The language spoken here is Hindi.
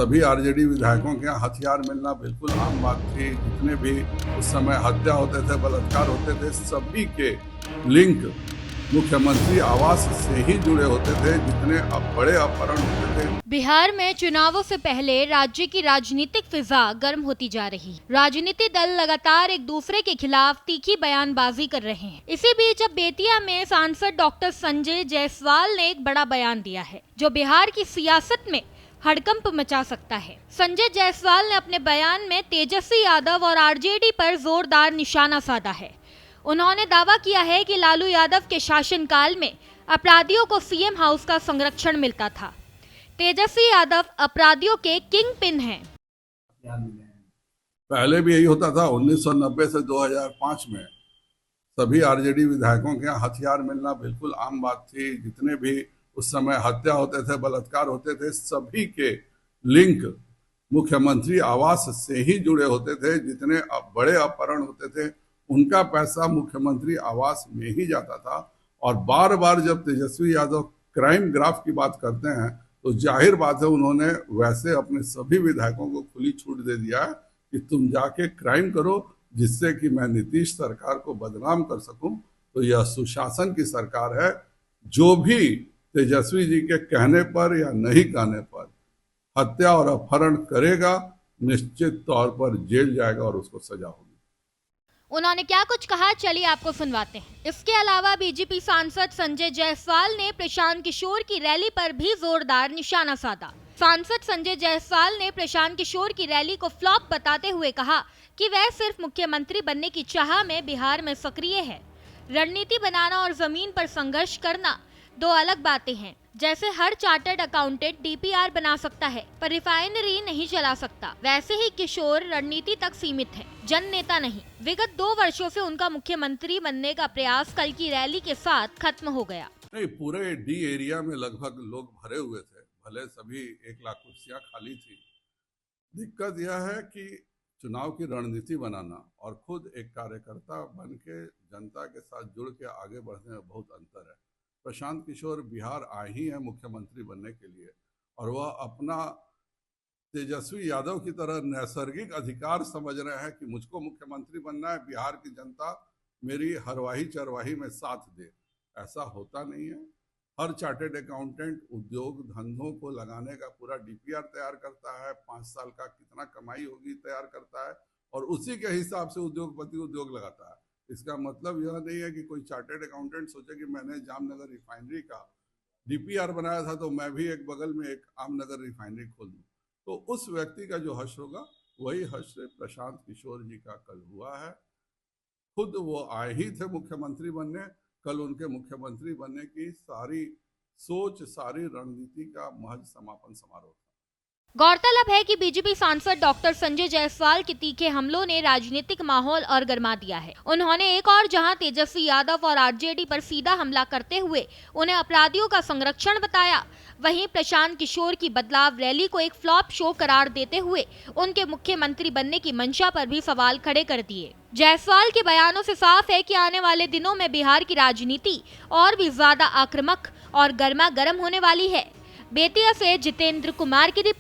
सभी आरजेडी विधायकों के यहाँ हथियार मिलना बिल्कुल आम बात थी। जितने भी उस समय हत्या होते थे, बलात्कार होते थे, सभी के लिंक मुख्यमंत्री आवास से ही जुड़े होते थे। जितने बड़े अपहरण होते थे। बिहार में चुनावों से पहले राज्य की राजनीतिक फिजा गर्म होती जा रही। राजनीतिक दल लगातार एक दूसरे के खिलाफ तीखी बयानबाजी कर रहे हैं। इसी बीच अब बेतिया में सांसद डॉक्टर संजय जायसवाल ने एक बड़ा बयान दिया है जो बिहार की सियासत में हड़कंप मचा सकता है। संजय जायसवाल ने अपने बयान में तेजस्वी यादव और आरजेडी पर जोरदार निशाना साधा है। उन्होंने दावा किया है कि लालू यादव के शासनकाल में अपराधियों को सीएम हाउस का संरक्षण मिलता था। तेजस्वी यादव अपराधियों के किंग पिन हैं। पहले भी यही होता था। 1990 से 2005 में सभी आरजेडी विधायकों के यहाँ हथियार मिलना बिल्कुल आम बात थी। जितने भी उस समय हत्या होते थे, बलात्कार होते थे, सभी के लिंक मुख्यमंत्री आवास से ही जुड़े होते थे। जितने बड़े अपहरण होते थे उनका पैसा मुख्यमंत्री आवास में ही जाता था। और बार बार जब तेजस्वी यादव क्राइम ग्राफ की बात करते हैं तो जाहिर बात है उन्होंने वैसे अपने सभी विधायकों को खुली छूट दे दिया है कि तुम जाके क्राइम करो, जिससे कि मैं नीतीश सरकार को बदनाम कर सकूं। तो यह सुशासन की सरकार है। जो भी तेजस्वी जी के कहने पर या नहीं कहने पर हत्या और अपहरण करेगा, निश्चित तौर पर जेल जाएगा और उसको सजा होगी। उन्होंने क्या कुछ कहा, चलिए आपको सुनवाते हैं। इसके अलावा बीजेपी सांसद संजय जायसवाल ने प्रशांत किशोर की रैली पर भी जोरदार निशाना साधा। सांसद संजय जायसवाल ने प्रशांत किशोर की रैली को फ्लॉप बताते हुए कहा कि वह सिर्फ मुख्यमंत्री बनने की चाह में बिहार में सक्रिय है। रणनीति बनाना और जमीन पर संघर्ष करना दो अलग बातें हैं। जैसे हर चार्टर्ड अकाउंटेंट डीपीआर बना सकता है पर रिफाइनरी नहीं चला सकता, वैसे ही किशोर रणनीति तक सीमित है, जन नेता नहीं। विगत 2 वर्षों से उनका मुख्यमंत्री बनने का प्रयास कल की रैली के साथ खत्म हो गया। नहीं, पूरे डी एरिया में लगभग लोग भरे हुए थे। भले सभी 1 लाख कुर्सियां खाली थी। दिक्कत यह है कि चुनाव की रणनीति बनाना और खुद एक कार्यकर्ता बन के जनता के साथ जुड़ के आगे बढ़ने में बहुत अंतर है। प्रशांत किशोर बिहार आए ही हैं मुख्यमंत्री बनने के लिए और वह अपना तेजस्वी यादव की तरह नैसर्गिक अधिकार समझ रहे हैं कि मुझको मुख्यमंत्री बनना है, बिहार की जनता मेरी हरवाही चरवाही में साथ दे। ऐसा होता नहीं है। हर चार्टेड अकाउंटेंट उद्योग धंधों को लगाने का पूरा डीपीआर तैयार करता है, 5 साल का कितना कमाई होगी तैयार करता है और उसी के हिसाब से उद्योगपति उद्योग लगाता है। इसका मतलब यह नहीं है कि कोई चार्टेड अकाउंटेंट सोचे कि मैंने जामनगर रिफाइनरी का डीपीआर बनाया था तो मैं भी एक बगल में एक आमनगर रिफाइनरी खोल दूं। तो उस व्यक्ति का जो हश्र होगा वही हश्र प्रशांत किशोर जी का कल हुआ है। खुद वो आए ही थे मुख्यमंत्री बनने। कल उनके मुख्यमंत्री बनने की सारी सोच, सारी रणनीति का महज समापन समारोह था। गौरतलब है कि बीजेपी सांसद डॉक्टर संजय जायसवाल के तीखे हमलों ने राजनीतिक माहौल और गरमा दिया है। उन्होंने एक और जहां तेजस्वी यादव और आरजेडी पर सीधा हमला करते हुए उन्हें अपराधियों का संरक्षण बताया, वहीं प्रशांत किशोर की बदलाव रैली को एक फ्लॉप शो करार देते हुए उनके मुख्यमंत्री बनने की मंशा पर भी सवाल खड़े कर दिए। जायसवाल के बयानों से साफ है कि आने वाले दिनों में बिहार की राजनीति और भी ज्यादा आक्रामक और गर्मा गर्म होने वाली है। बेतिया से जितेंद्र कुमार की रिपोर्ट।